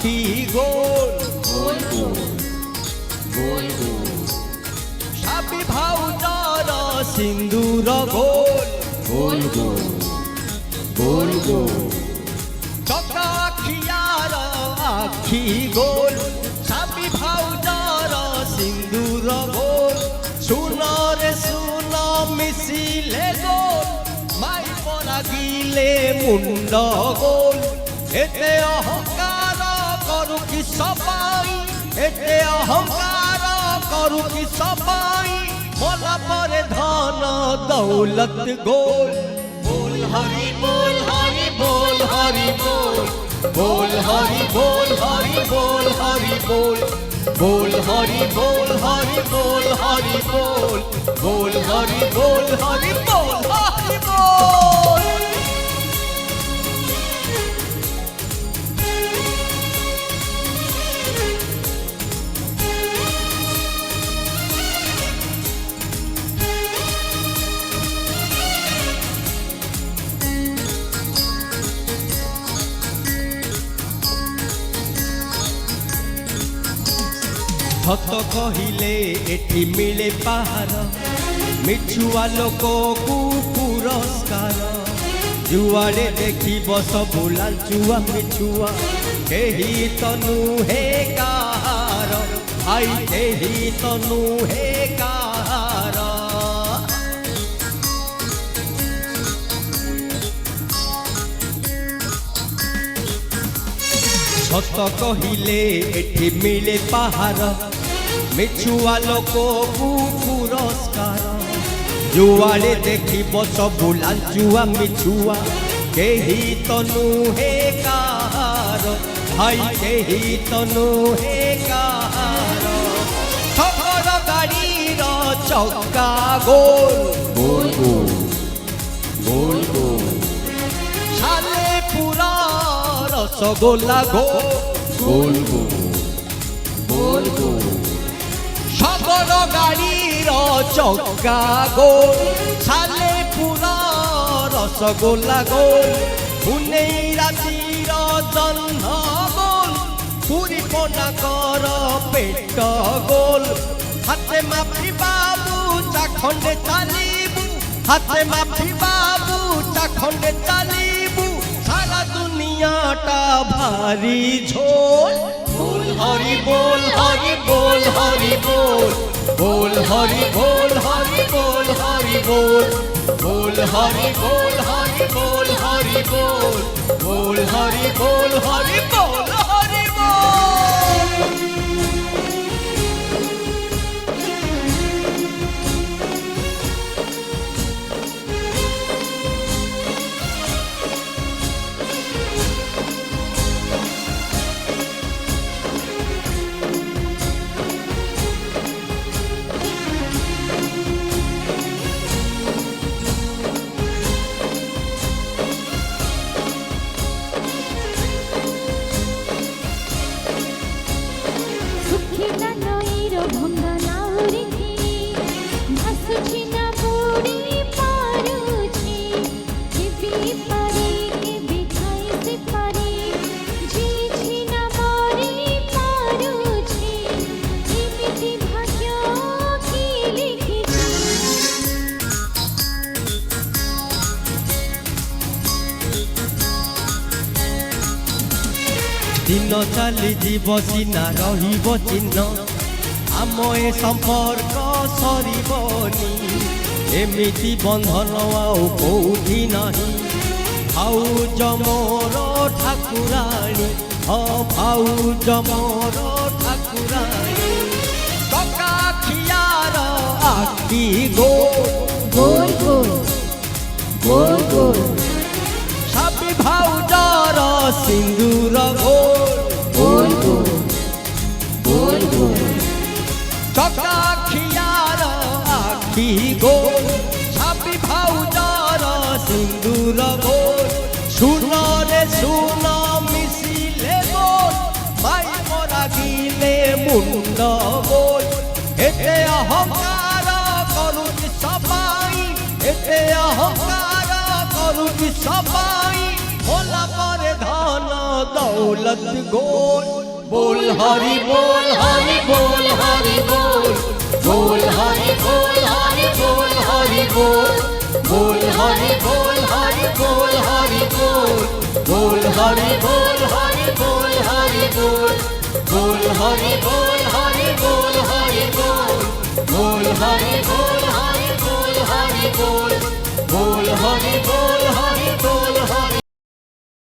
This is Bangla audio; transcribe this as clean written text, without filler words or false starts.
আখি গোল গোল গোল গোল গোল স্বামী ভাউজর সিন্দুর গোল গোল গোল গোল গোল চকা আখিয়ার আখি গোল স্বামী ভাউজর সিন্দুর গোল সুনরে সুন মিশিলে গোল মাই পরা গিলে মুন্ড গোল এতে অহংকার করু কি সবাই এতে অহংকার করু কি সবাই মলা পরে ধন দৌলত গোল बोल हरि बोल हरि बोल हरि बोल बोल हरि बोल हरि बोल हरि बोल बोल हरि बोल हरि बोल हरि बोल बोल हरि बोल हरि बोल হরি বল সত কহিলে এটি মিলে পাহাড় মিছুয়া লোকକୁ পুরস্কার যুয়াড়ে দেখিব সবু লাঞ্চুয়া মিছুয়া কেহি তো নুহে কাহার আই কেহি তো নুহে কাহার সত কহিলে এটি মিলে পাহাড় মিছুয়া লোকକୁ পুরস্কার যুয়াড়ে দেখিব সবু লাঞ্চুয়া মিছুয়া কেহি তো নুহে কাহার ভাই কেহি তো নুহে কাহার সকল গাড়ির চক্কা গোল बोल बोल बोल बोल সালে পুরা রসগোল্লা গোল बोल बोल बोल बोल সকল গাড়ির চক্কা গোল সালে পুরা রসগোল্লা গোল পুনেই রাতির জহ্ন গোল পুরি পোনা কর পেট গোল হাতে মাফি বাবু চাখণ্ডে চালিবু হাতে মাফি বাবু চাখণ্ডে চালিবু সারা দুনিয়াটা ভারী ঝোল बोल हरि बोल हरि बोल हरि बोल बोल हरि बोल हरि बोल हरि बोल बोल हरि बोल हरि बोल हरि बोल बोल हरि बोल हरि बोल হরি বল সুখিনা নইর ভঙ্গা নাউরে ভাসুছি না বুড়ি পারুছি কেবি পারি কেবি খাইতে পারি ঝিঝি না মরি পারুছি এমিতি ভাগ্য কি লিখিছি দিন চালি যাব সিনা রহিব চিহ্ন আম এ সম্পর্ক সরিবনি এমিতি বন্ধন আউ কোউঠি নাহি ভাউজ মোর ঠাকুরাণী ভাউজ মোর ঠাকুরাণী টকা খিয়ার আখি গোল गोल गोल गोल गोल স্বামী ভাউজর সিন্দুর গোল गोल गोल गोल गोल চকা খিয়ার আখি গোল স্বামী ভাউজর সিন্দুর গোল সুনরে সুন মিশিলে গোল মাই মরা গিলে মুন্ড গোল এতে অহংকার করুছি সবাই এতে অহংকার করুছি সবাই ভোলা পরে ধন खजाना दौलत गोल बोल हरि बोल हरि बोल हरि बोल बोल हरि बोल हरि बोल हरि बोल बोल हरि बोल हरि बोल हरि बोल बोल हरि बोल हरि बोल हरि बोल बोल हरि बोल हरि बोल हरि बोल बोल हरि बोल हरि बोल हरि बोल बोल हरि बोल हरि बोल